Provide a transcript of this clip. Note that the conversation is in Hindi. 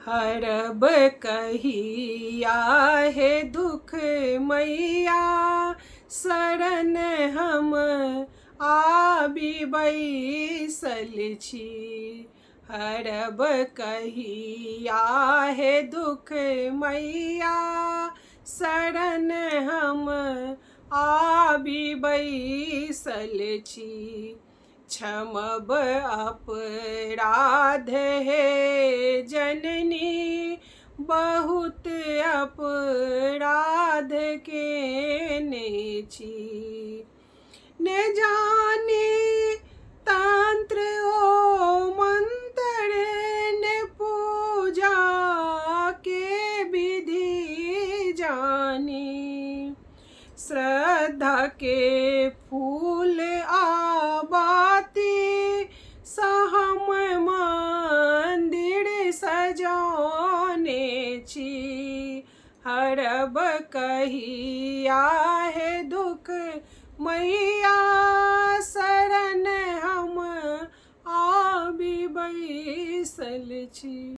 हरब कहिया हे दुख मैया, शरण हम आबि बैसल छी। हरब कहिया हे दुख मैया, शरण हम आबि बैसल छी। क्षमब अपराध हे जननी, बहुत अपराध केने छी। ने जानी तंत्र ओ मंत्र, ने पूजा के विधि जानी। श्रद्धा के फूल आबाती, सहम मंदिर सजाने छी। हरब कहिया हे दुख मैया, शरण हम आबि बैसल छी।